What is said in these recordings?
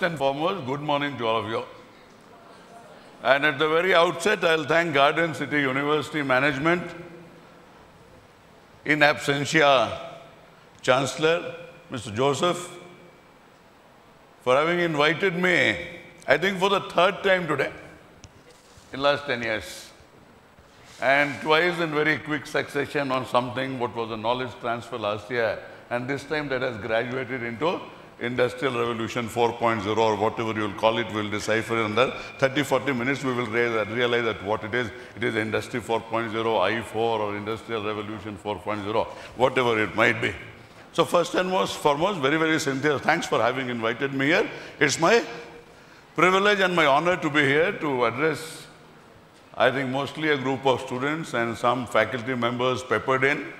and foremost, good morning to all of you. And at the very outset, I'll thank Garden City University management, in absentia Chancellor, Mr. Joseph, for having invited me, I think for the third time today, in the last 10 years. And twice in very quick succession on something, what was a knowledge transfer last year. And this time that has graduated into Industrial Revolution 4.0 or whatever you'll call it, we'll decipher in the 30-40 minutes, we will realize that what it is. It is Industry 4.0, I4 or Industrial Revolution 4.0, whatever it might be. So first and foremost, very, very sincere thanks for having invited me here. It's my privilege and my honor to be here to address, I think, mostly a group of students and some faculty members peppered in.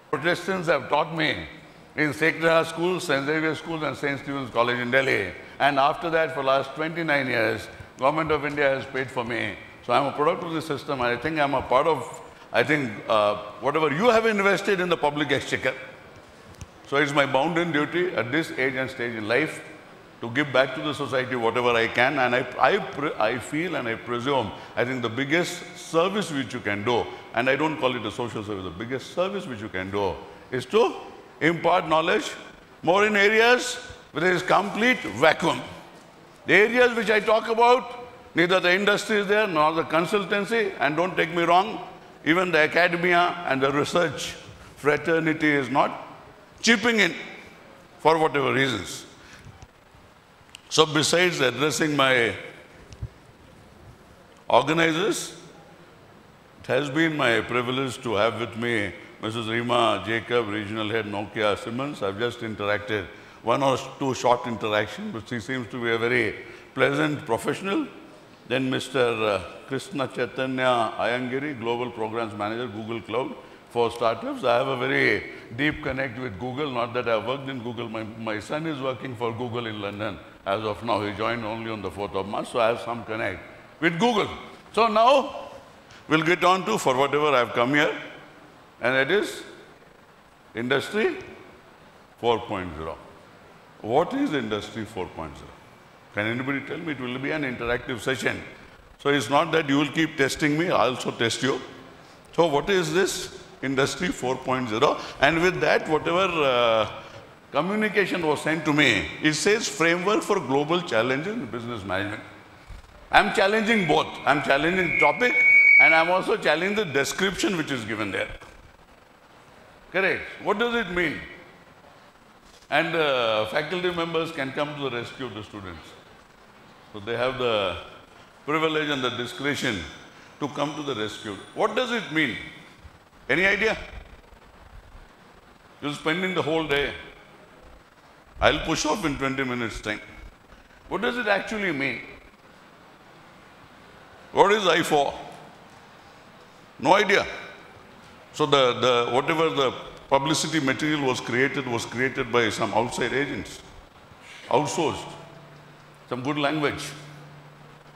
Protestants have taught me in Sacred Heart School, St. Xavier School and St. Stephen's College in Delhi. And after that, for the last 29 years, Government of India has paid for me. So I'm a product of the system, and I think I'm a part of, whatever you have invested in the public exchequer. So it's my bounden duty at this age and stage in life to give back to the society whatever I can. And I feel and I presume, I think the biggest service which you can do, and I don't call it a social service, the biggest service which you can do is to impart knowledge more in areas where there is complete vacuum. The areas which I talk about, neither the industry is there nor the consultancy, and don't take me wrong, even the academia and the research fraternity is not chipping in for whatever reasons. So besides addressing my organizers, it has been my privilege to have with me Mrs. Rima Jacob, Regional Head, Nokia Siemens. I've just interacted, one or two short interactions, but she seems to be a very pleasant professional. Then Mr. Krishna Chaitanya Ayangiri, Global Programs Manager, Google Cloud for startups. I have a very deep connect with Google, not that I've worked in Google. My son is working for Google in London as of now. He joined only on the 4th of March, so I have some connect with Google. So now we'll get on to for whatever I've come here. And it is Industry 4.0. What is Industry 4.0? Can anybody tell me? It will be an interactive session. So it's not that you will keep testing me, I'll also test you. So what is this Industry 4.0? And with that, whatever communication was sent to me, it says Framework for Global Challenges in Business Management. I'm challenging both. I'm challenging the topic and I'm also challenging the description which is given there. Correct. What does it mean? And faculty members can come to the rescue of the students. So they have the privilege and the discretion to come to the rescue. What does it mean? Any idea? You're spending the whole day. I'll push off in 20 minutes time. What does it actually mean? What is I4? No idea. So whatever the publicity material was created by some outside agents, outsourced, some good language.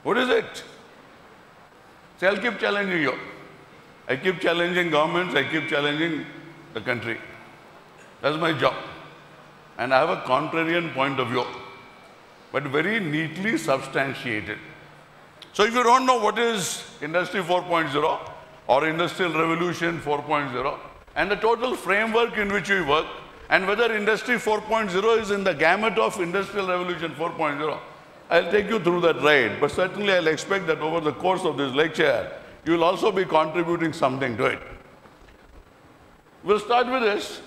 What is it? So I'll keep challenging you. I keep challenging governments, I keep challenging the country. That's my job. And I have a contrarian point of view, but very neatly substantiated. So if you don't know what is Industry 4.0, or Industrial Revolution 4.0, and the total framework in which we work, and whether Industry 4.0 is in the gamut of Industrial Revolution 4.0, I'll take you through that ride. But certainly I'll expect that over the course of this lecture, you will also be contributing something to it. We'll start with this.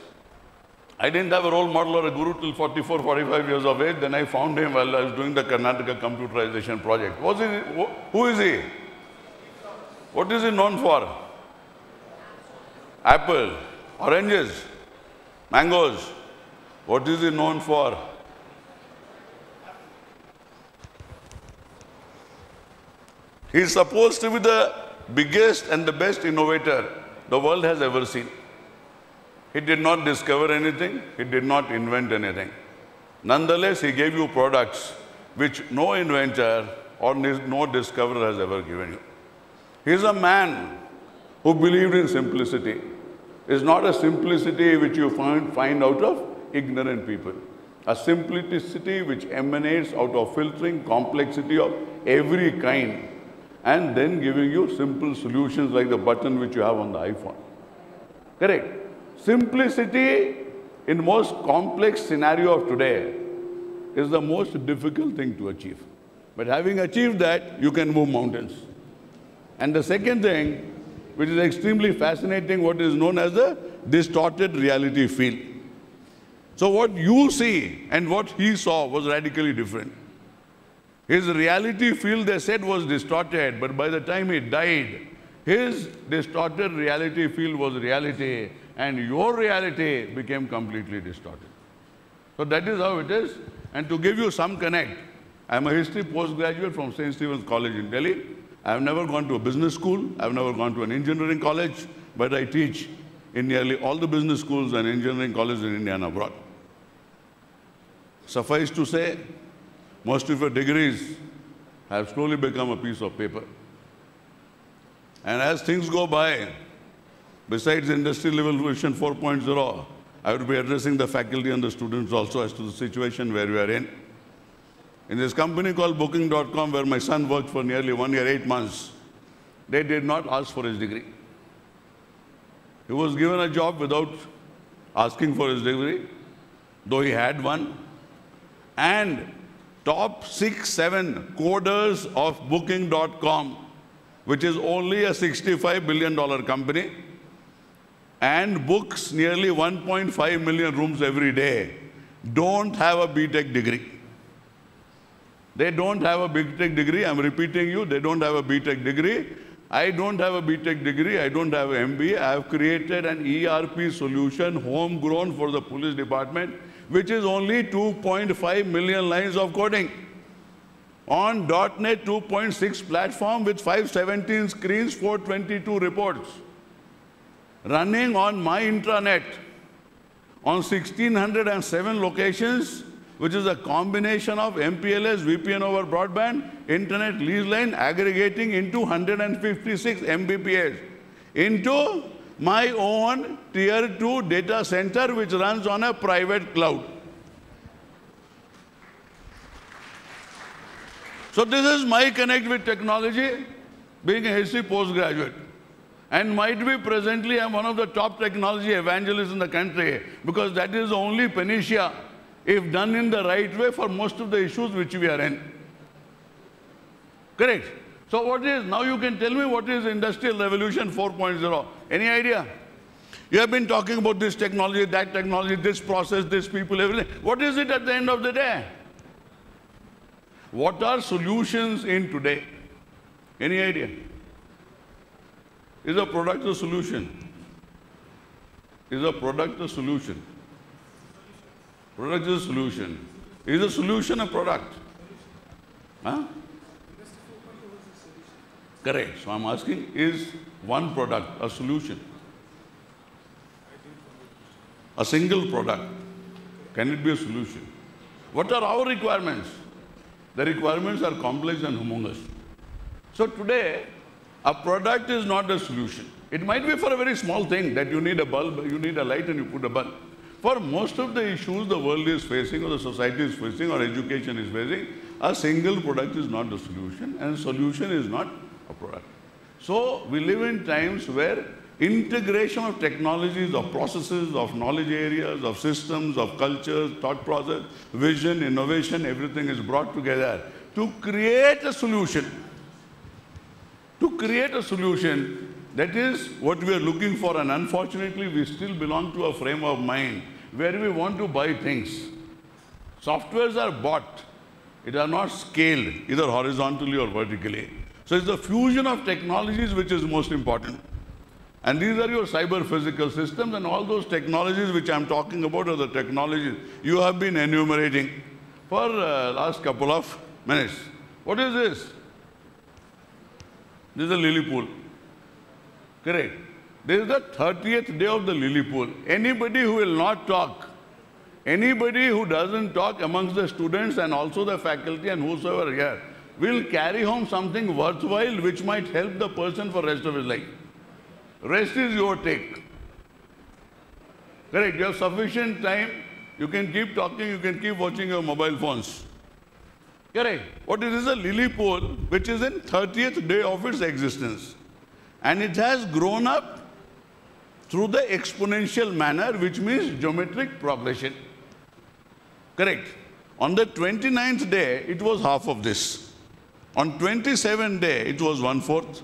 I didn't have a role model or a guru till 44, 45 years of age. Then I found him while I was doing the Karnataka computerization project. Who is he? What is he known for? Apple, oranges, mangoes. What is he known for? He is supposed to be the biggest and the best innovator the world has ever seen. He did not discover anything. He did not invent anything. Nonetheless, he gave you products which no inventor or no discoverer has ever given you. He is a man who believed in simplicity. It's not a simplicity which you find out of ignorant people. A simplicity which emanates out of filtering complexity of every kind and then giving you simple solutions like the button which you have on the iPhone. Correct. Simplicity in most complex scenario of today is the most difficult thing to achieve. But having achieved that, you can move mountains. And the second thing, which is extremely fascinating, what is known as the distorted reality field. So what you see and what he saw was radically different. His reality field, they said, was distorted, but by the time he died, his distorted reality field was reality, and your reality became completely distorted. So that is how it is. And to give you some connect, I am a history postgraduate from St. Stephen's College in Delhi. I have never gone to a business school. I have never gone to an engineering college, but I teach in nearly all the business schools and engineering colleges in India and abroad. Suffice to say, most of your degrees have slowly become a piece of paper. And as things go by, besides Industry Revolution 4.0, I would be addressing the faculty and the students also as to the situation where we are in. In this company called Booking.com, where my son worked for nearly 1 year, 8 months, they did not ask for his degree. He was given a job without asking for his degree, though he had one. And top 6, 7 coders of Booking.com, which is only a $65 billion company, and books nearly 1.5 million rooms every day, don't have a B.Tech degree. They don't have a B.Tech degree. I'm repeating you, they don't have a B.Tech degree. I don't have a B.Tech degree. I don't have an MBA. I have created an ERP solution, homegrown for the police department, which is only 2.5 million lines of coding on .NET 2.6 platform with 517 screens, 422 reports, running on my intranet on 1,607 locations, which is a combination of MPLS, VPN over broadband, internet lease line, aggregating into 156 Mbps into my own tier 2 data center, which runs on a private cloud. So this is my connect with technology, being a history postgraduate. And might be presently I'm one of the top technology evangelists in the country, because that is the only panacea, if done in the right way, for most of the issues which we are in. Correct? So what is, now you can tell me what is Industrial Revolution 4.0? Any idea? You have been talking about this technology, this process, this people, everything. What is it at the end of the day? What are solutions in today? Any idea? Is a product a solution? Is a product a solution? Product is a solution. Is a solution a product? Huh? Correct. So I'm asking, is one product a solution? A single product, can it be a solution? What are our requirements? The requirements are complex and humongous. So today, a product is not a solution. It might be for a very small thing, that you need a bulb, you need a light and you put a bulb. For most of the issues the world is facing, or the society is facing, or education is facing, a single product is not the solution, and solution is not a product. So we live in times where integration of technologies, of processes, of knowledge areas, of systems, of cultures, thought process, vision, innovation, everything is brought together to create a solution. To create a solution, that is what we are looking for, and unfortunately we still belong to a frame of mind where we want to buy things. Softwares are bought, it are not scaled either horizontally or vertically. So it's the fusion of technologies which is most important. And these are your cyber-physical systems, and all those technologies which I'm talking about are the technologies you have been enumerating for last couple of minutes. What is this? This is a lily pool. Correct. This is the 30th day of the lily pool. Anybody who will not talk, anybody who doesn't talk amongst the students and also the faculty and whosoever here, will carry home something worthwhile which might help the person for the rest of his life. Rest is your take. Correct. You have sufficient time You can keep talking, you can keep watching your mobile phones. Correct. What is a lily pool which is in 30th day of its existence. And it has grown up through the exponential manner, which means geometric progression. Correct. On the 29th day, it was half of this. On 27th day, it was 1/4.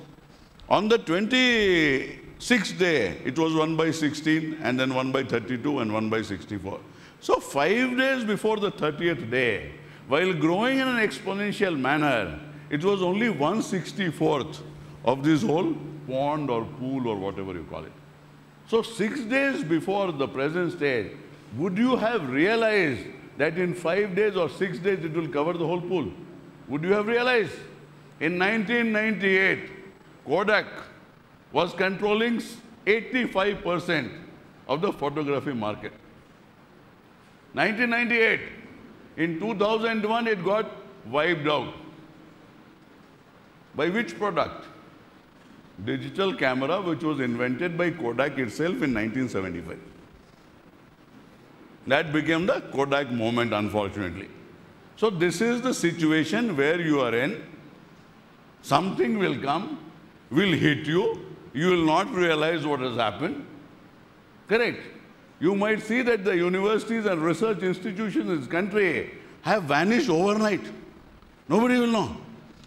On the 26th day, it was 1/16, and then 1/32, and 1/64. So 5 days before the 30th day, while growing in an exponential manner, it was only 1/64th of this whole pond or pool or whatever you call it. So 6 days before the present stage, would you have realized that in 5 days or 6 days it will cover the whole pool? Would you have realized? In 1998, Kodak was controlling 85% of the photography market. 1998. In 2001, it got wiped out. By which product? Digital camera, which was invented by Kodak itself in 1975. That became the Kodak moment, unfortunately. So this is the situation where you are in. Something will come, will hit you. You will not realize what has happened. Correct. You might see that the universities and research institutions in this country have vanished overnight. Nobody will know.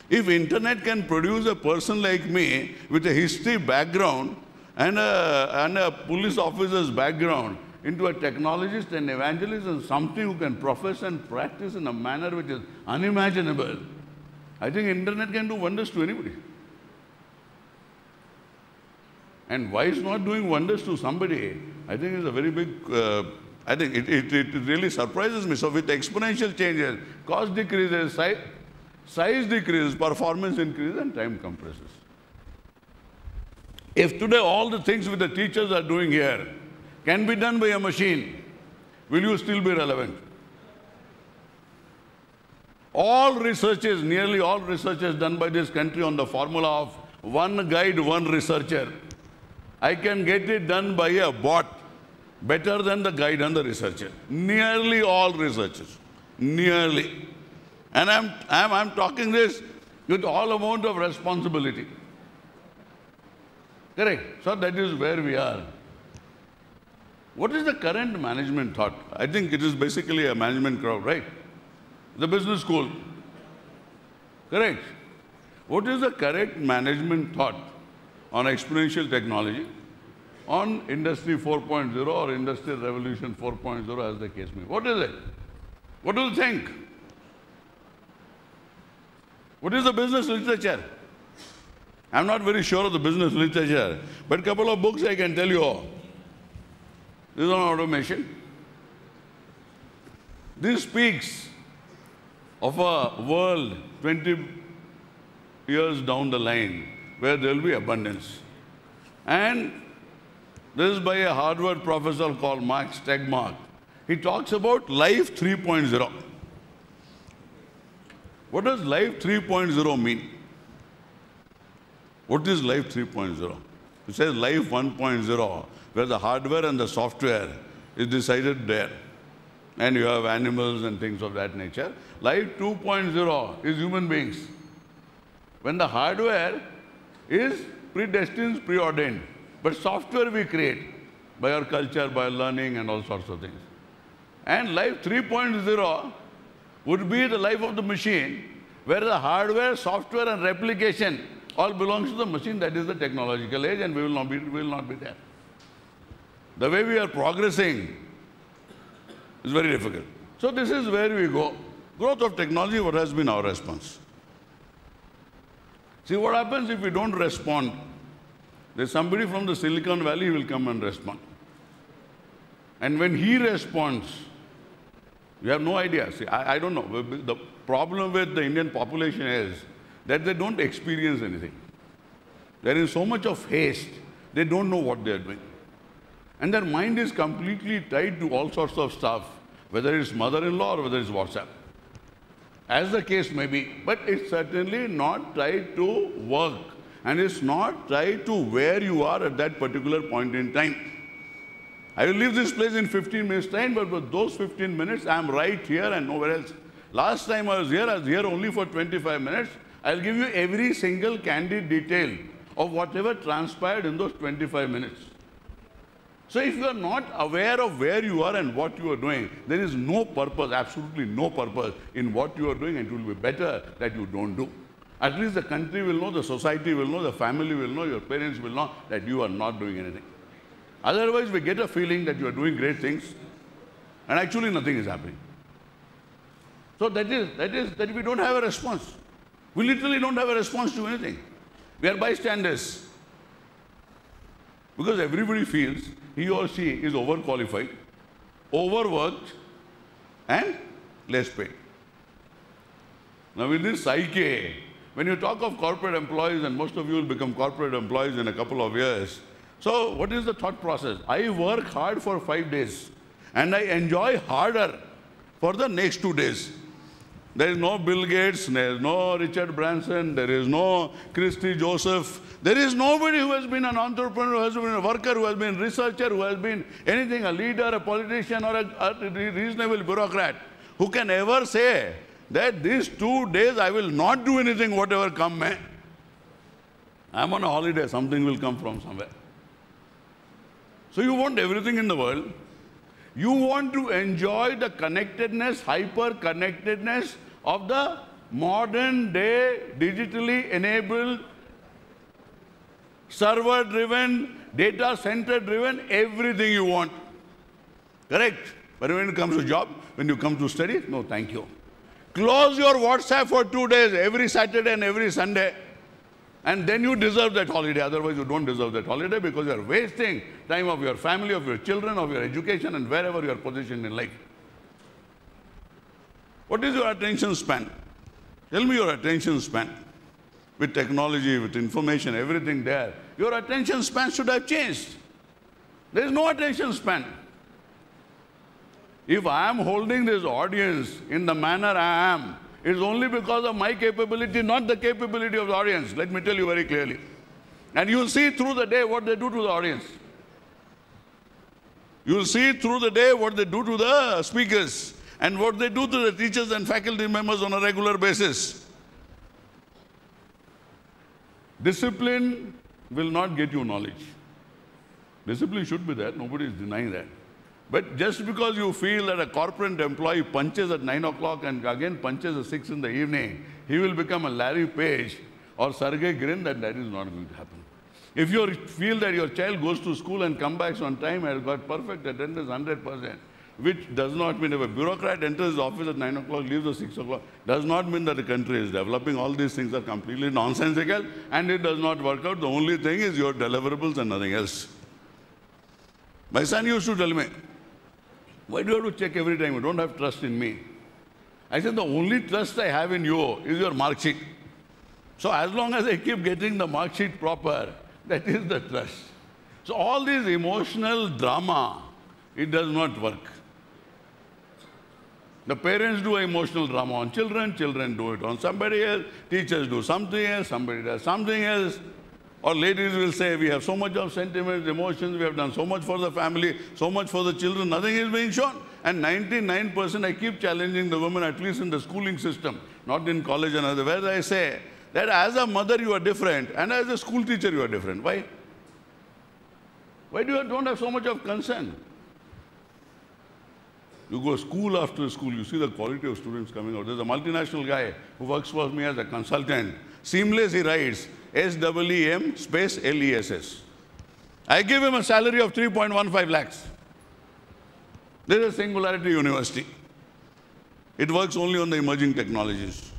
If internet can produce a person like me with a history background and a police officer's background into a technologist and evangelist and something who can profess and practice in a manner which is unimaginable, I think internet can do wonders to anybody. And why it's not doing wonders to somebody, I think is a very big, I think it really surprises me. So with exponential changes, cost decreases, size decreases, performance increases, and time compresses. If today all the things which the teachers are doing here can be done by a machine, will you still be relevant? All researches, nearly all researches done by this country on the formula of one guide, one researcher, I can get it done by a bot better than the guide and the researcher. Nearly all researchers. Nearly. And I'm talking this with all amount of responsibility. Correct. So that is where we are. What is the current management thought? I think it is basically a management crowd, right? The business school. Correct. What is the correct management thought on exponential technology, on Industry 4.0 or Industrial Revolution 4.0 as the case may be? What is it? What do you think? What is the business literature? I'm not very sure of the business literature, but a couple of books I can tell you. This is on automation. This speaks of a world 20 years down the line where there will be abundance. And this is by a Harvard professor called Mark Stegmark. He talks about Life 3.0. What does Life 3.0 mean? What is Life 3.0? It says Life 1.0, where the hardware and the software is decided there. And you have animals and things of that nature. Life 2.0 is human beings. When the hardware is predestined, preordained, but software we create by our culture, by learning and all sorts of things. And Life 3.0 would be the life of the machine, where the hardware, software and replication all belongs to the machine. That is the technological age, and we will not be there. The way we are progressing is very difficult. So this is where we go. Growth of technology, what has been our response? See what happens if we don't respond. There's somebody from the Silicon Valley who will come and respond. And when he responds, you have no idea. See, I don't know. The problem with the Indian population is that they don't experience anything. They're in so much of haste, they don't know what they're doing. And their mind is completely tied to all sorts of stuff, whether it's mother-in-law or whether it's WhatsApp. As the case may be, but it's certainly not tied to work. And it's not tied to where you are at that particular point in time. I will leave this place in 15 minutes time, but for those 15 minutes, I am right here and nowhere else. Last time I was here only for 25 minutes. I'll give you every single candid detail of whatever transpired in those 25 minutes. So if you are not aware of where you are and what you are doing, there is no purpose, absolutely no purpose in what you are doing, and it will be better that you don't do. At least the country will know, the society will know, the family will know, your parents will know that you are not doing anything. Otherwise, we get a feeling that you are doing great things, and actually nothing is happening. So that we don't have a response. We literally don't have a response to anything. We are bystanders. Because everybody feels he or she is overqualified, overworked, and less paid. Now with this psyche, when you talk of corporate employees, and most of you will become corporate employees in a couple of years, so what is the thought process? I work hard for 5 days, and I enjoy harder for the next 2 days. There is no Bill Gates, there is no Richard Branson, there is no Christy Joseph. There is nobody who has been an entrepreneur, who has been a worker, who has been a researcher, who has been anything, a leader, a politician, or a reasonable bureaucrat, who can ever say that these 2 days I will not do anything, whatever come may. I'm on a holiday, something will come from somewhere. So you want everything in the world. You want to enjoy the connectedness, hyper-connectedness of the modern day, digitally enabled, server-driven, data center-driven, everything you want. Correct? But when it comes to job, when you come to study, no thank you. Close your WhatsApp for 2 days, every Saturday and every Sunday. And then you deserve that holiday. Otherwise, you don't deserve that holiday, because you are wasting time of your family, of your children, of your education, and wherever you are positioned in life. What is your attention span? Tell me your attention span. With technology, with information, everything there, your attention span should have changed. There is no attention span. If I am holding this audience in the manner I am, it's only because of my capability, not the capability of the audience. Let me tell you very clearly. And you'll see through the day what they do to the audience. You'll see through the day what they do to the speakers and what they do to the teachers and faculty members on a regular basis. Discipline will not get you knowledge. Discipline should be there. Nobody is denying that. But just because you feel that a corporate employee punches at 9 o'clock and again punches at 6 in the evening, he will become a Larry Page or Sergey Brin, that is not going to happen. If you feel that your child goes to school and comes back on time, has got perfect attendance, 100%, which does not mean if a bureaucrat enters his office at 9 o'clock, leaves at 6 o'clock, does not mean that the country is developing. All these things are completely nonsensical, and it does not work out. The only thing is your deliverables and nothing else. My son used to tell me, why do you have to check every time? You don't have trust in me. I said, the only trust I have in you is your mark sheet. So as long as I keep getting the mark sheet proper, that is the trust. So all this emotional drama, it does not work. The parents do emotional drama on children, children do it on somebody else, teachers do something else, somebody does something else. Or ladies will say, we have so much of sentiments, emotions, we have done so much for the family, so much for the children, nothing is being shown. And 99%, I keep challenging the women, at least in the schooling system, not in college and other, where I say that as a mother you are different, and as a school teacher you are different. Why? Why do you don't have so much of concern? You go school after school, you see the quality of students coming out. There's a multinational guy who works for me as a consultant. Seamless, he writes, SEEM space LESS. I give him a salary of 3.15 lakhs. There is a Singularity University. It works only on the emerging technologies.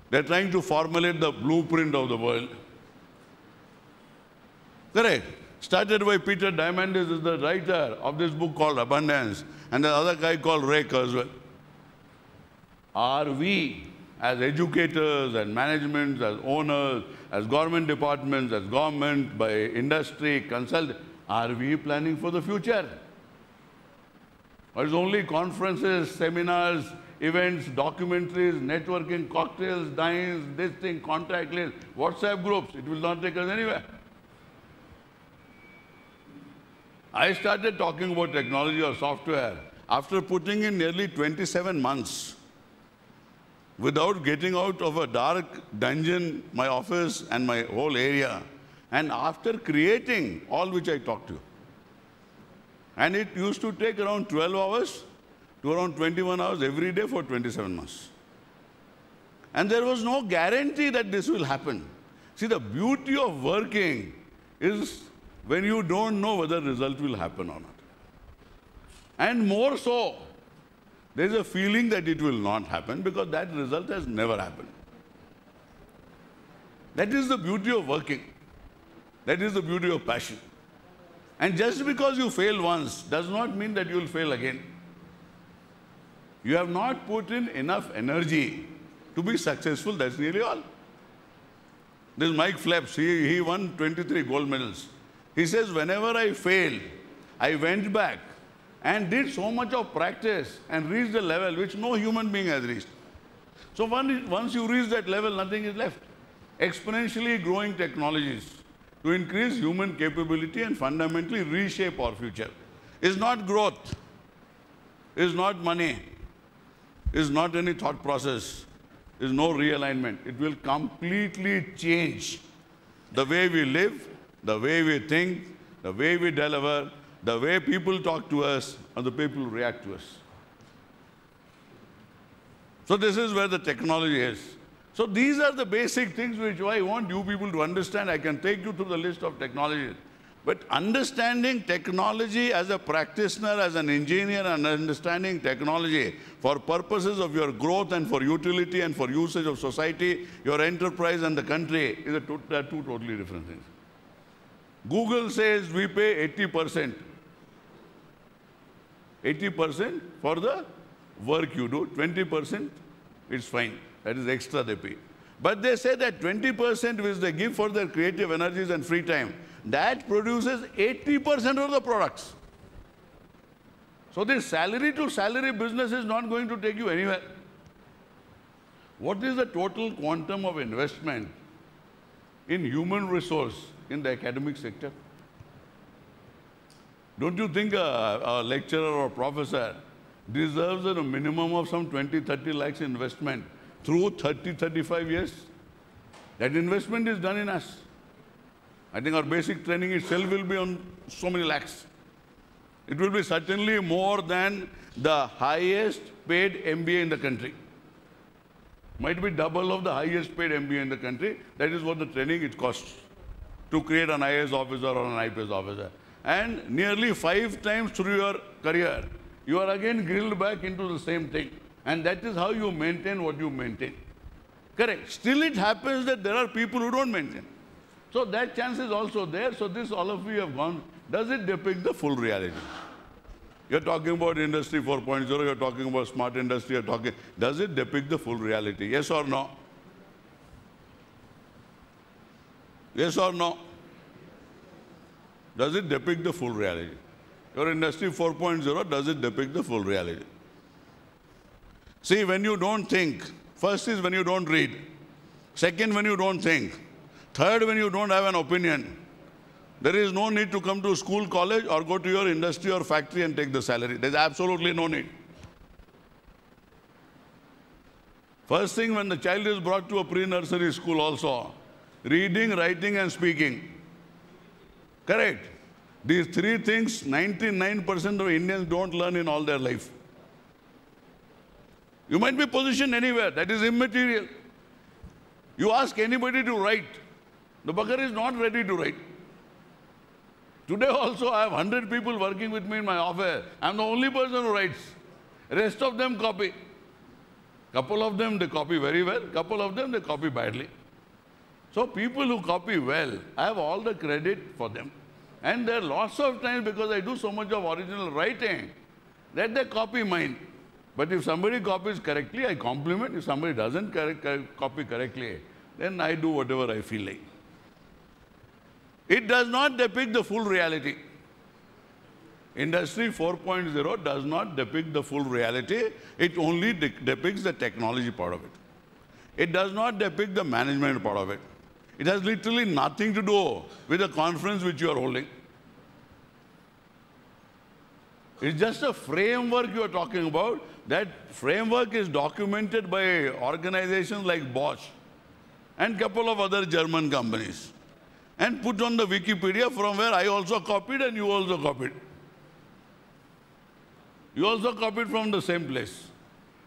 They're trying to formulate the blueprint of the world. Correct. Started by Peter Diamandis, is the writer of this book called Abundance, and the other guy called Ray Kurzweil. Are we, as educators and management, as owners, as government departments, as government, by industry, consult, are we planning for the future? Or is only conferences, seminars, events, documentaries, networking, cocktails, dines, this thing, contact list, WhatsApp groups? It will not take us anywhere. I started talking about technology or software after putting in nearly 27 months without getting out of a dark dungeon, my office and my whole area, and after creating all which I talked to. And it used to take around 12 hours to around 21 hours every day for 27 months. And there was no guarantee that this will happen. See, the beauty of working is when you don't know whether the result will happen or not. And more so, there is a feeling that it will not happen because that result has never happened. That is the beauty of working. That is the beauty of passion. And just because you fail once does not mean that you will fail again. You have not put in enough energy to be successful, that's really all. This Mike Phelps, he won 23 gold medals. He says, whenever I failed, I went back and did so much of practice and reached the level which no human being has reached. So once you reach that level, nothing is left. Exponentially growing technologies to increase human capability and fundamentally reshape our future is not growth, is not money, is not any thought process, is no realignment. It will completely change the way we live, the way we think, the way we deliver, the way people talk to us, and the people react to us. So this is where the technology is. So these are the basic things which I want you people to understand. I can take you through the list of technologies. But understanding technology as a practitioner, as an engineer, and understanding technology for purposes of your growth and for utility and for usage of society, your enterprise and the country, are two totally different things. Google says we pay 80%. 80% for the work you do, 20% it's fine. That is extra they pay. But they say that 20% which they give for their creative energies and free time, that produces 80% of the products. So this salary to salary business is not going to take you anywhere. What is the total quantum of investment in human resource in the academic sector? Don't you think a lecturer or a professor deserves a minimum of some 20-30 lakhs investment through 30-35 years? That investment is done in us. I think our basic training itself will be on so many lakhs. It will be certainly more than the highest paid MBA in the country. Might be double of the highest paid MBA in the country. That is what the training it costs to create an IAS officer or an IPS officer. And nearly 5 times through your career, you are again grilled back into the same thing. And that is how you maintain what you maintain. Correct. Still it happens that there are people who don't maintain. So that chance is also there. So this all of you have gone. Does it depict the full reality? You're talking about Industry 4.0, you're talking about smart industry, you're talking. Does it depict the full reality? Yes or no? Yes or no? Does it depict the full reality? Your Industry 4.0, does it depict the full reality? See, when you don't think, first is when you don't read. Second, when you don't think. Third, when you don't have an opinion. There is no need to come to school, college, or go to your industry or factory and take the salary. There's absolutely no need. First thing, when the child is brought to a pre-nursery school also, reading, writing, and speaking. Correct. These 3 things, 99% of Indians don't learn in all their life. You might be positioned anywhere. That is immaterial. You ask anybody to write. The bugger is not ready to write. Today also, I have 100 people working with me in my office. I'm the only person who writes. Rest of them copy. Couple of them, they copy very well. Couple of them, they copy badly. So people who copy well, I have all the credit for them. And there are lots of times, because I do so much of original writing, that they copy mine. But if somebody copies correctly, I compliment. If somebody doesn't copy correctly, then I do whatever I feel like. It does not depict the full reality. Industry 4.0 does not depict the full reality. It only depicts the technology part of it. It does not depict the management part of it. It has literally nothing to do with the conference which you are holding. It's just a framework you are talking about. That framework is documented by organizations like Bosch and a couple of other German companies and put on the Wikipedia, from where I also copied and you also copied. You also copied from the same place.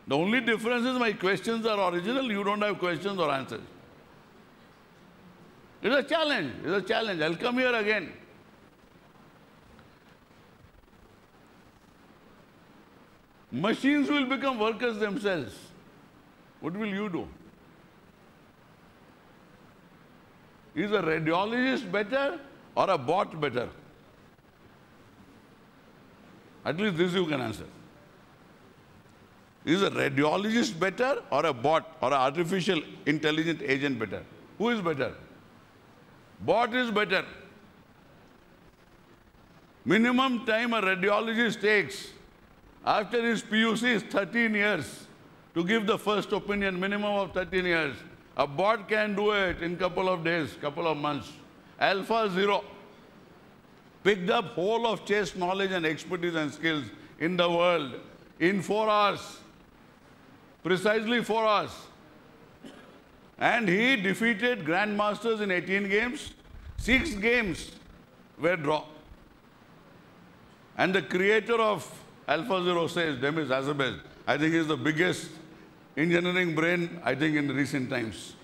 The only difference is my questions are original, you don't have questions or answers. It's a challenge. It's a challenge. I'll come here again. Machines will become workers themselves. What will you do? Is a radiologist better or a bot better? At least this you can answer. Is a radiologist better or a bot or an artificial intelligent agent better? Who is better? Bot is better. Minimum time a radiologist takes after his PUC is 13 years to give the first opinion, minimum of 13 years. A bot can do it in couple of days, couple of months. AlphaZero picked up whole of chess knowledge and expertise and skills in the world in 4 hours, precisely 4 hours. And he defeated grandmasters in 18 games. 6 games were draw. And the creator of AlphaZero says, Demis Hassabis, I think he's the biggest engineering brain, I think, in recent times.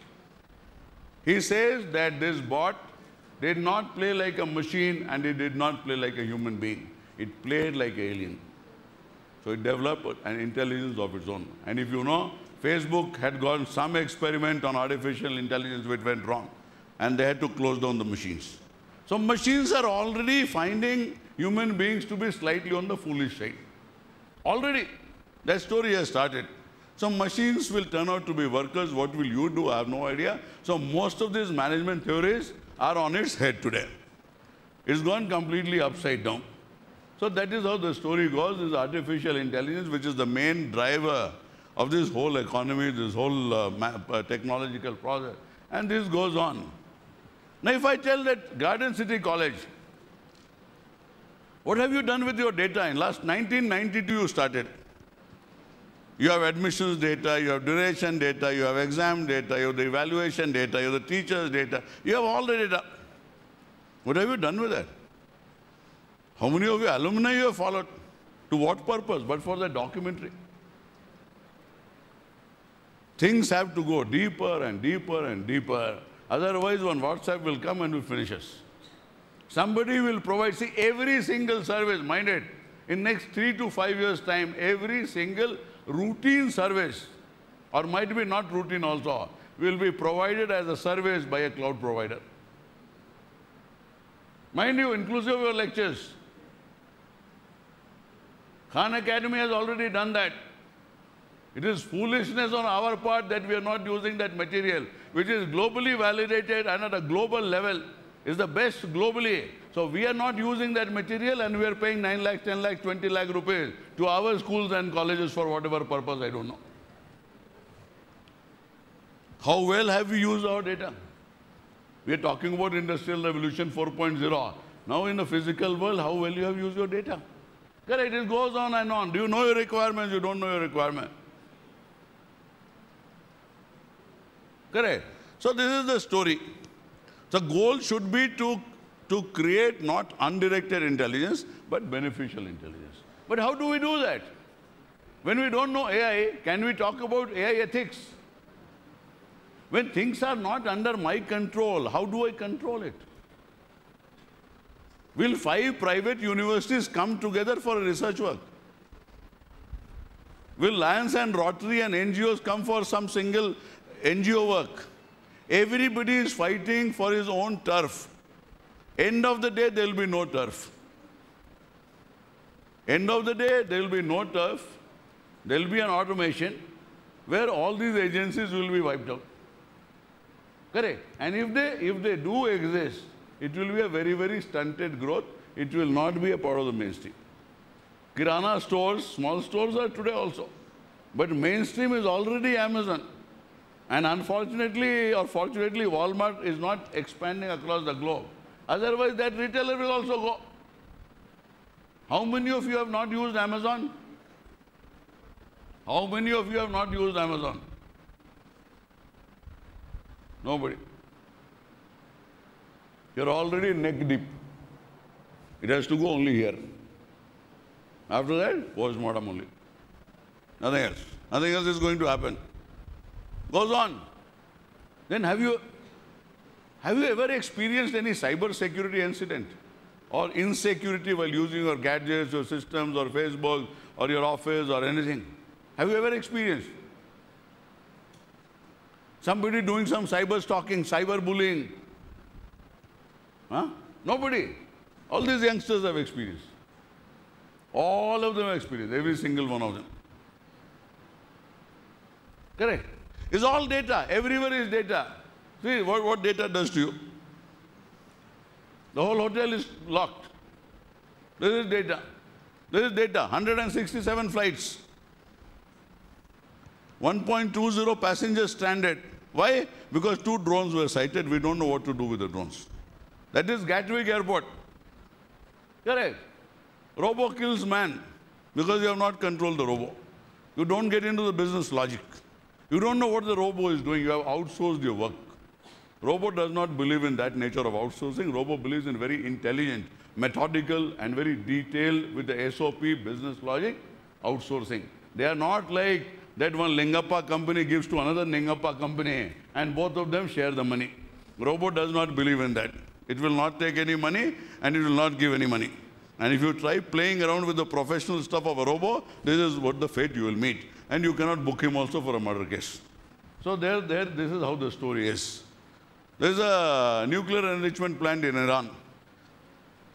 He says that this bot did not play like a machine and it did not play like a human being. It played like an alien. So it developed an intelligence of its own. And if you know, Facebook had gone some experiment on artificial intelligence which went wrong. And they had to close down the machines. So machines are already finding human beings to be slightly on the foolish side. Already. That story has started. So machines will turn out to be workers. What will you do? I have no idea. So most of these management theories are on its head today. It's gone completely upside down. So that is how the story goes, is artificial intelligence, which is the main driver of this whole economy, this whole technological process. And this goes on. Now if I tell that Garden City College, what have you done with your data? In last 1992 you started. You have admissions data, you have duration data, you have exam data, you have the evaluation data, you have the teacher's data. You have all the data. What have you done with that? How many of your alumni you have followed? To what purpose? But for the documentary. Things have to go deeper and deeper and deeper. Otherwise, one WhatsApp will come and will finish us. Somebody will provide, see, every single service, mind it, in next 3 to 5 years' time, every single routine service, or might be not routine also, will be provided as a service by a cloud provider. Mind you, inclusive of your lectures. Khan Academy has already done that. It is foolishness on our part that we are not using that material, which is globally validated and at a global level is the best globally. So we are not using that material and we are paying 9 lakh, 10 lakh, 20 lakh rupees to our schools and colleges for whatever purpose, I don't know. How well have we used our data? We are talking about Industrial Revolution 4.0. Now in the physical world, how well you have used your data? Correct, it goes on and on. Do you know your requirements? You don't know your requirement. Correct. So this is the story. The goal should be to create not undirected intelligence, but beneficial intelligence. But how do we do that? When we don't know AI, can we talk about AI ethics? When things are not under my control, how do I control it? Will 5 private universities come together for a research work? Will Lions and Rotary and NGOs come for some single NGO work? Everybody is fighting for his own turf. End of the day, there will be no turf. End of the day, there will be no turf. There will be an automation where all these agencies will be wiped out. Correct? And if they do exist, it will be a very, very stunted growth. It will not be a part of the mainstream. Kirana stores, small stores are today also. But mainstream is already Amazon. And unfortunately or fortunately, Walmart is not expanding across the globe. Otherwise, that retailer will also go. How many of you have not used Amazon? How many of you have not used Amazon? Nobody. You're already neck deep. It has to go only here. After that, post-mortem only. Nothing else. Nothing else is going to happen. Goes on. Then have you ever experienced any cyber security incident or insecurity while using your gadgets, your systems, or Facebook, or your office, or anything? Have you ever experienced? Somebody doing some cyber stalking, cyber bullying? Huh? Nobody. All these youngsters have experienced. All of them have experienced, every single one of them. Correct? It's all data. Everywhere is data. See what data does to you. The whole hotel is locked. This is data. This is data. 167 flights. 1.20 passengers stranded. Why? Because 2 drones were sighted. We don't know what to do with the drones. That is Gatwick Airport. Correct. Robo kills man because you have not controlled the robo. You don't get into the business logic. You don't know what the robo is doing. You have outsourced your work. Robo does not believe in that nature of outsourcing. Robo believes in very intelligent, methodical, and very detailed with the SOP, business logic, outsourcing. They are not like that one Lingappa company gives to another Lingappa company and both of them share the money. Robo does not believe in that. It will not take any money and it will not give any money. And if you try playing around with the professional stuff of a robo, this is what the fate you will meet. And you cannot book him also for a murder case. So this is how the story is. There is a nuclear enrichment plant in Iran.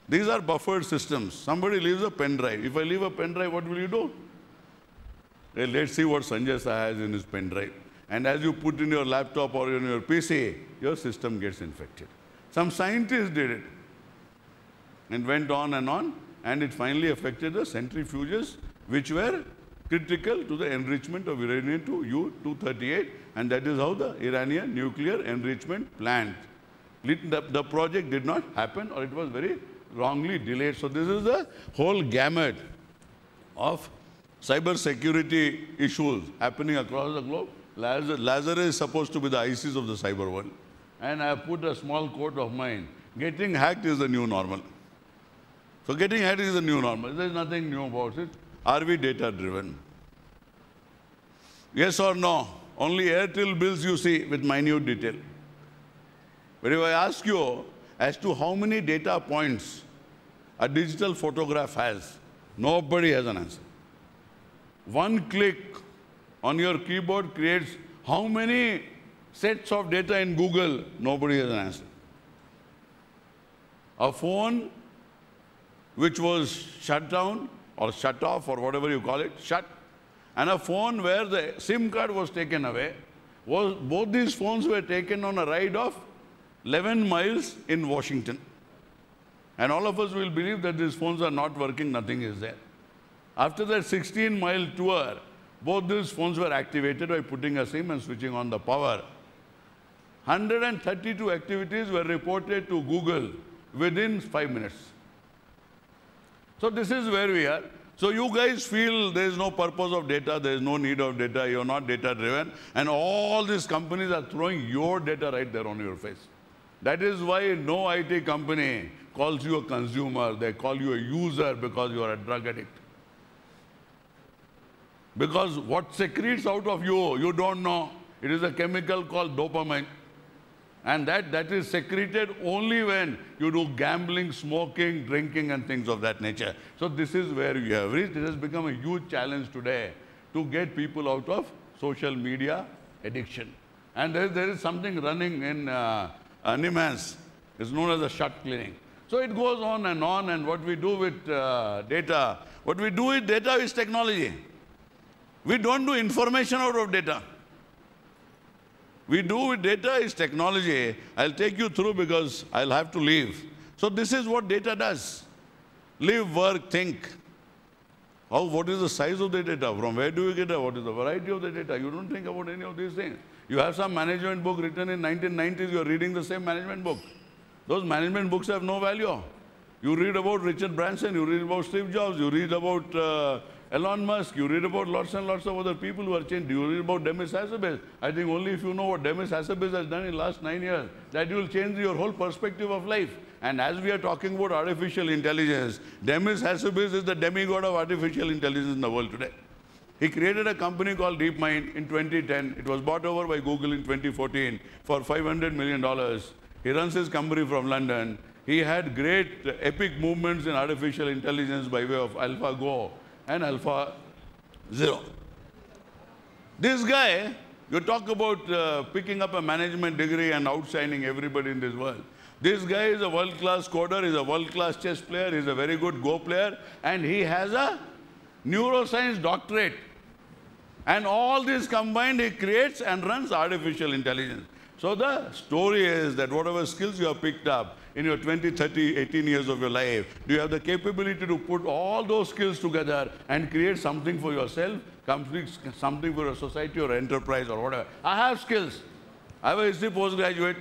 These are buffered systems. Somebody leaves a pen drive. If I leave a pen drive, what will you do? Well, let's see what Sanjay Shah has in his pen drive. And as you put in your laptop or in your PC, your system gets infected. Some scientists did it. And went on, and it finally affected the centrifuges which were critical to the enrichment of uranium to U-238, and that is how the Iranian nuclear enrichment plant. The project did not happen, or it was very wrongly delayed. So this is the whole gamut of cyber security issues happening across the globe. Lazarus is supposed to be the ISIS of the cyber world. And I have put a small quote of mine: getting hacked is the new normal. So getting hacked is the new normal. There is nothing new about it. Are we data-driven? Yes or no? Only Airtel bills you see with minute detail. But if I ask you as to how many data points a digital photograph has, nobody has an answer. One click on your keyboard creates how many sets of data in Google? Nobody has an answer. A phone which was shut down or shut off or whatever you call it, shut, and a phone where the SIM card was taken away, both these phones were taken on a ride of 11 miles in Washington. And all of us will believe that these phones are not working, nothing is there. After that 16-mile tour, both these phones were activated by putting a SIM and switching on the power. 132 activities were reported to Google within 5 minutes. So this is where we are. So you guys feel there is no purpose of data, there is no need of data, you're not data-driven, and all these companies are throwing your data right there on your face. That is why no IT company calls you a consumer, they call you a user because you are a drug addict. Because what secretes out of you, you don't know. It is a chemical called dopamine. And that is secreted only when you do gambling, smoking, drinking, and things of that nature. So this is where you have reached. It has become a huge challenge today to get people out of social media addiction. And there is something running in Niemann's. It's known as a shut cleaning. So it goes on, and what we do with data, what we do with data is technology. We don't do information out of data. We do with data is technology. I'll take you through because I'll have to leave. So this is what data does. Live, work, think. What is the size of the data? From where do you get it? What is the variety of the data? You don't think about any of these things. You have some management book written in 1990s, you're reading the same management book. Those management books have no value. You read about Richard Branson, you read about Steve Jobs, you read about Elon Musk, you read about lots and lots of other people who are changed. You read about Demis Hassabis. I think only if you know what Demis Hassabis has done in the last 9 years, that you will change your whole perspective of life. And as we are talking about artificial intelligence, Demis Hassabis is the demigod of artificial intelligence in the world today. He created a company called DeepMind in 2010. It was bought over by Google in 2014 for $500 million. He runs his company from London. He had great epic movements in artificial intelligence by way of AlphaGo and AlphaZero. This guy, you talk about picking up a management degree and outshining everybody in this world. This guy is a world-class coder, he's a world-class chess player, he's a very good Go player, and he has a neuroscience doctorate. And all this combined, he creates and runs artificial intelligence. So the story is that whatever skills you have picked up in your 20, 30, 18 years of your life, do you have the capability to put all those skills together and create something for yourself, something for a society or enterprise or whatever? I have skills. I'm a history postgraduate.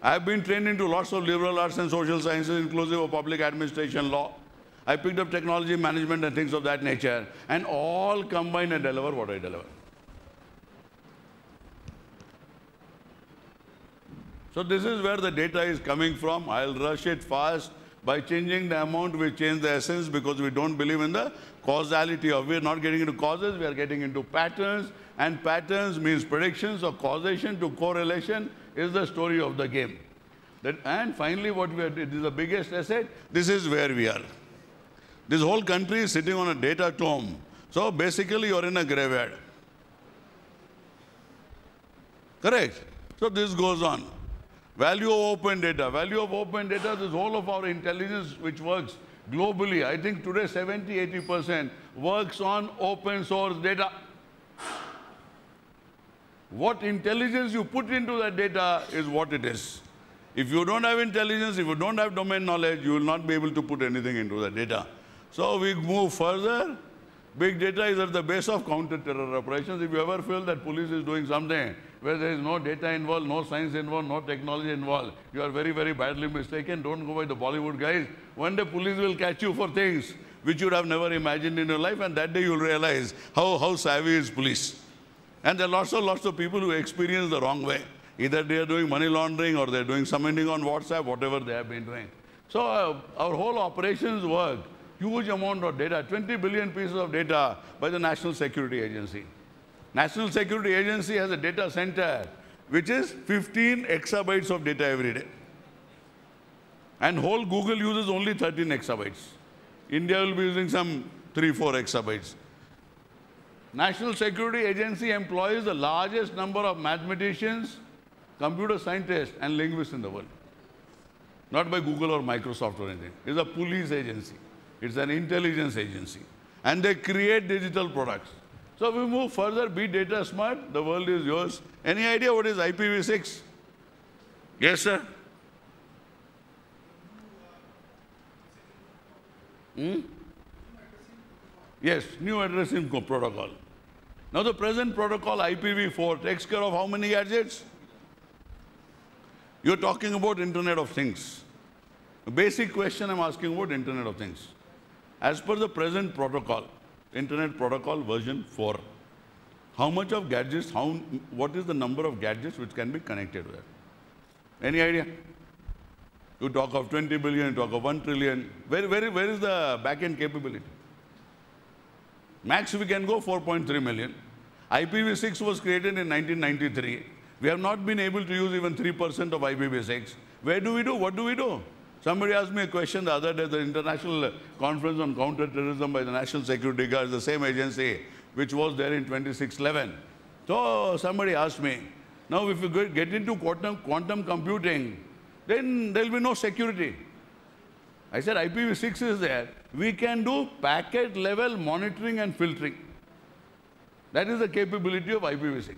I've been trained into lots of liberal arts and social sciences, inclusive of public administration law. I picked up technology management and things of that nature, and all combine and deliver what I deliver. So this is where the data is coming from. I'll rush it fast. By changing the amount, we change the essence because we don't believe in the causality of it. We're not getting into causes, we are getting into patterns, and patterns means predictions or causation to correlation is the story of the game. And finally, what we are, it is the biggest asset, this is where we are. This whole country is sitting on a data tomb. So basically, you're in a graveyard. Correct? So this goes on. Value of open data. Value of open data, this whole of our intelligence which works globally. I think today 70–80% works on open source data. What intelligence you put into that data is what it is. If you don't have intelligence, if you don't have domain knowledge, you will not be able to put anything into the data. So we move further. Big data is at the base of counter-terror operations. If you ever feel that police is doing something where there is no data involved, no science involved, no technology involved, you are very, very badly mistaken. Don't go by the Bollywood guys. One day police will catch you for things which you would have never imagined in your life, and that day you will realize how savvy is police. And there are lots of people who experience the wrong way. Either they are doing money laundering or they are doing summoning on WhatsApp, whatever they have been doing. So our whole operations work. Huge amount of data, 20 billion pieces of data by the National Security Agency. National Security Agency has a data center which is 15 exabytes of data every day. And whole Google uses only 13 exabytes. India will be using some 3–4 exabytes. National Security Agency employs the largest number of mathematicians, computer scientists, and linguists in the world. Not by Google or Microsoft or anything. It's a police agency. It's an intelligence agency. And they create digital products. So we move further, be data smart, the world is yours. Any idea what is IPv6? Yes, sir? Yes, new addressing protocol. Now the present protocol, IPv4, takes care of how many gadgets? You're talking about Internet of Things. A basic question I'm asking about Internet of Things. As per the present protocol, Internet Protocol version 4, how much of gadgets, what is the number of gadgets which can be connected with it? Any idea? You talk of 20 billion, you talk of 1 trillion. Where is the back-end capability? Max we can go 4.3 million. IPv6 was created in 1993. We have not been able to use even 3% of IPv6. Where do we do? What do we do? Somebody asked me a question the other day, the International Conference on Counter-Terrorism by the National Security Guard, the same agency which was there in 2611. So somebody asked me, now if you get into quantum computing, then there will be no security. I said IPv6 is there. We can do packet level monitoring and filtering. That is the capability of IPv6.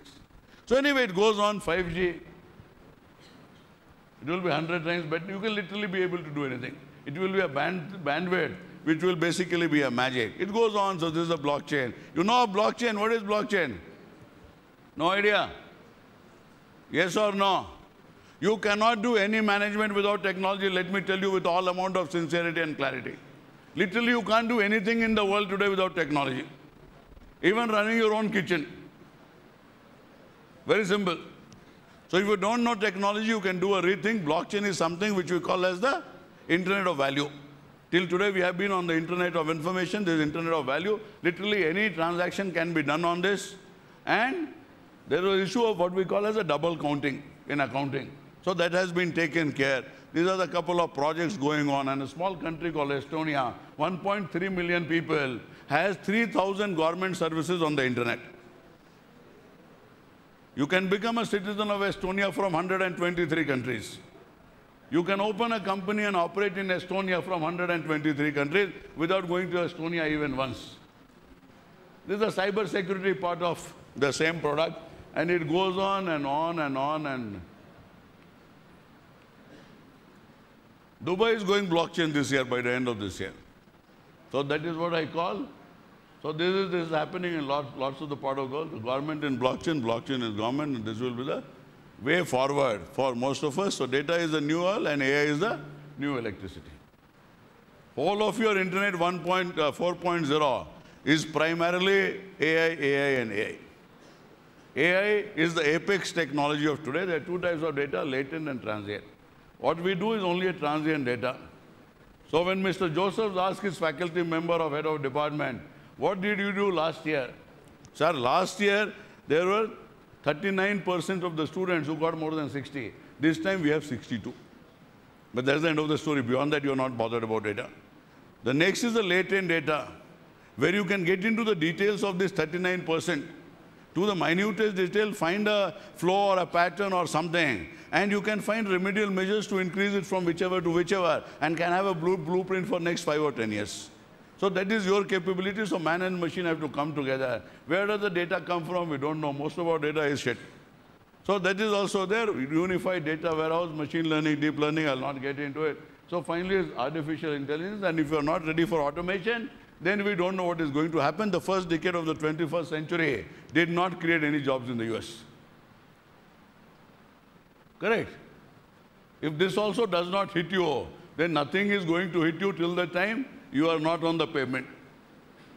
So anyway, it goes on 5G. It will be 100 times better. You can literally be able to do anything. It will be a bandwidth, which will basically be a magic. It goes on, so this is a blockchain. You know blockchain, what is blockchain? No idea? Yes or no? You cannot do any management without technology, let me tell you with all amount of sincerity and clarity. Literally, you can't do anything in the world today without technology. Even running your own kitchen. Very simple. So if you don't know technology, you can do a rethink. Blockchain is something which we call as the Internet of Value. Till today, we have been on the Internet of Information. There is Internet of Value. Literally, any transaction can be done on this. And there is an issue of what we call as a double counting in accounting. So that has been taken care. These are the couple of projects going on. And a small country called Estonia, 1.3 million people, has 3,000 government services on the Internet. You can become a citizen of Estonia from 123 countries. You can open a company and operate in Estonia from 123 countries without going to Estonia even once. This is the cyber security part of the same product, and it goes on and on and on. And Dubai is going blockchain this year, by the end of this year. So that is what I call. So this is happening in lots of the part of the world. The government in blockchain, blockchain is government, and this will be the way forward for most of us. So data is the new oil and AI is the new electricity. All of your Internet 4.0 is primarily AI, and AI. AI is the apex technology of today. There are two types of data, latent and transient. What we do is only a transient data. So when Mr. Joseph asked his faculty member of head of department, what did you do last year? Sir, last year there were 39% of the students who got more than 60. This time we have 62. But that's the end of the story. Beyond that, you're not bothered about data. The next is the latent data, where you can get into the details of this 39%. To the minutest detail, find a flow or a pattern or something, and you can find remedial measures to increase it from whichever to whichever, and can have a blueprint for next 5 or 10 years. So that is your capability. So man and machine have to come together. Where does the data come from? We don't know. Most of our data is shit. So that is also there. Unified data warehouse, machine learning, deep learning, I'll not get into it. So finally is artificial intelligence. And if you're not ready for automation, then we don't know what is going to happen. The first decade of the 21st century did not create any jobs in the US. Correct? If this also does not hit you, then nothing is going to hit you till the time you are not on the pavement.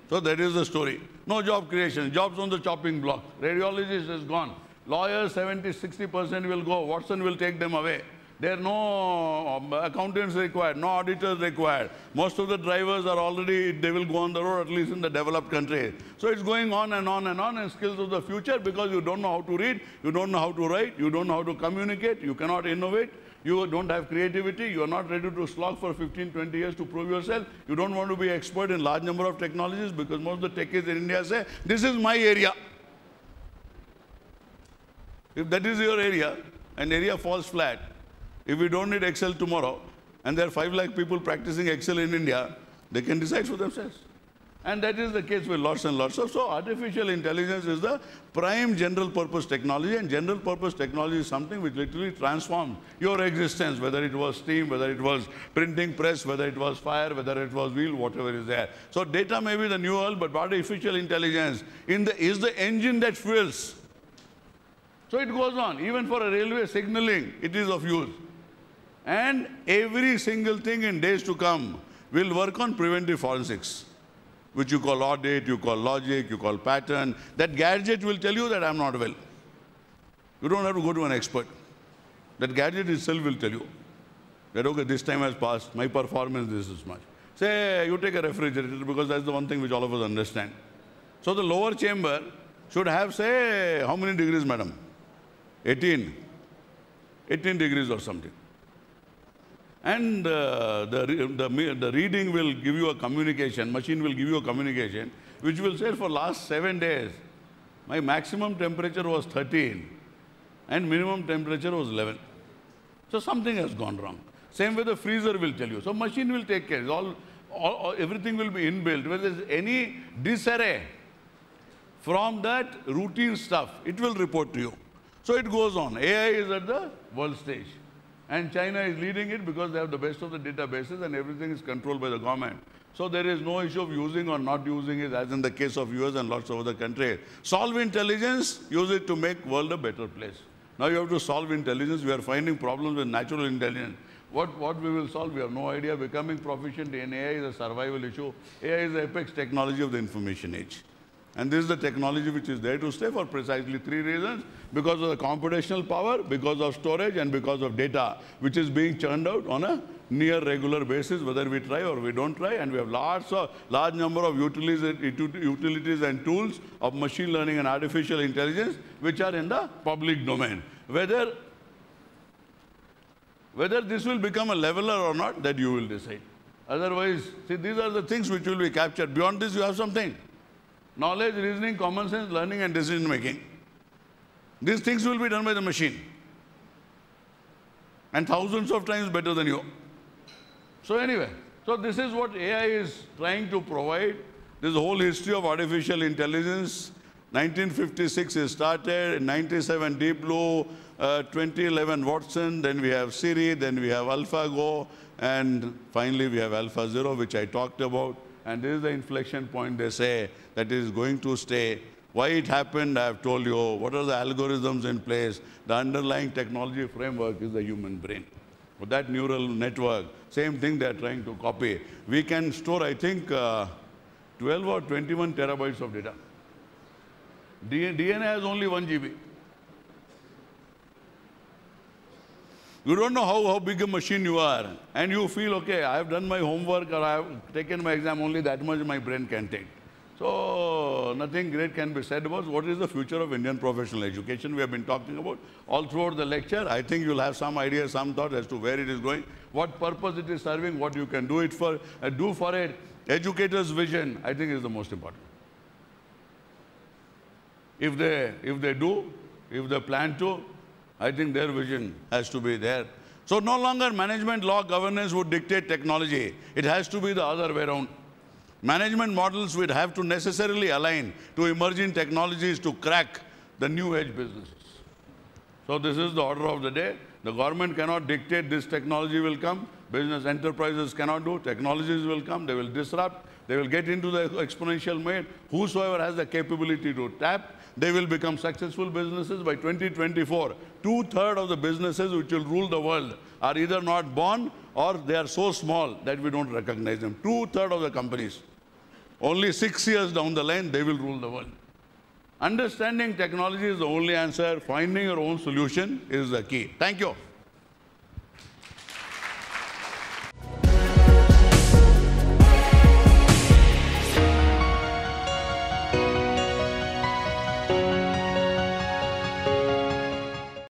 So that is the story. No job creation, jobs on the chopping block. Radiologist is gone. Lawyers, 70–60% will go. Watson will take them away. There are no accountants required, no auditors required. Most of the drivers are already, they will go on the road, at least in the developed countries. So it's going on and on and on, and skills of the future, because you don't know how to read, you don't know how to write, you don't know how to communicate, you cannot innovate, you don't have creativity, you are not ready to slog for 15–20 years to prove yourself, you don't want to be expert in large number of technologies, because most of the techies in India say, this is my area. If that is your area, and area falls flat, if we don't need Excel tomorrow, and there are 5 lakh people practicing Excel in India, they can decide for themselves. And that is the case with lots and lots of. So artificial intelligence is the prime general purpose technology, and general purpose technology is something which literally transforms your existence, whether it was steam, whether it was printing press, whether it was fire, whether it was wheel, whatever is there. So data may be the new oil, but artificial intelligence is the engine that fuels. So it goes on. Even for a railway signaling, it is of use. And every single thing in days to come will work on preventive forensics, which you call audit, you call logic, you call pattern. That gadget will tell you that I'm not well. You don't have to go to an expert. That gadget itself will tell you that, okay, this time has passed, my performance this is much. Say, you take a refrigerator, because that's the one thing which all of us understand. So the lower chamber should have, say, how many degrees, madam? 18 degrees or something. And the reading will give you a communication, machine will give you a communication, which will say for last 7 days, my maximum temperature was 13 and minimum temperature was 11. So something has gone wrong. Same way the freezer will tell you. So machine will take care. Everything will be inbuilt. When there is any disarray from that routine stuff, it will report to you. So it goes on. AI is at the world stage. And China is leading it because they have the best of the databases, and everything is controlled by the government. So there is no issue of using or not using it, as in the case of US and lots of other countries. Solve intelligence, use it to make world a better place. Now you have to solve intelligence. We are finding problems with natural intelligence. What we will solve, we have no idea. Becoming proficient in AI is a survival issue. AI is the apex technology of the information age. And this is the technology which is there to stay for precisely 3 reasons. Because of the computational power, because of storage, and because of data, which is being churned out on a near regular basis, whether we try or we don't try. And we have large number of utilities and tools of machine learning and artificial intelligence, which are in the public domain. Whether this will become a leveler or not, that you will decide. Otherwise, see, these are the things which will be captured. Beyond this, you have something. Knowledge, reasoning, common sense, learning, and decision making. These things will be done by the machine. And thousands of times better than you. So anyway, so this is what AI is trying to provide. This whole history of artificial intelligence. 1956 it started, in 97 Deep Blue, 2011 Watson, then we have Siri, then we have AlphaGo, and finally we have AlphaZero, which I talked about. And this is the inflection point, they say, that is going to stay. Why it happened, I have told you. What are the algorithms in place? The underlying technology framework is the human brain. With that neural network, same thing they are trying to copy. We can store, I think, 12 or 21 terabytes of data. DNA has only 1 GB. You don't know how big a machine you are, and you feel, okay, I have done my homework or I have taken my exam, only that much my brain can take. So nothing great can be said about what is the future of Indian professional education we have been talking about all throughout the lecture. I think you'll have some idea, some thought as to where it is going, what purpose it is serving, what you can do it for, do for it. Educators' vision, I think, is the most important. If they do, if they plan to, I think their vision has to be there. So no longer management, law, governance would dictate technology. It has to be the other way around. Management models would have to necessarily align to emerging technologies to crack the new age businesses. So this is the order of the day. The government cannot dictate this technology will come. Business enterprises cannot do. Technologies will come. They will disrupt. They will get into the exponential mode. Whosoever has the capability to tap, they will become successful businesses. By 2024, 2/3 of the businesses which will rule the world are either not born or they are so small that we don't recognize them. 2/3 of the companies. Only 6 years down the line, they will rule the world. Understanding technology is the only answer. Finding your own solution is the key. Thank you.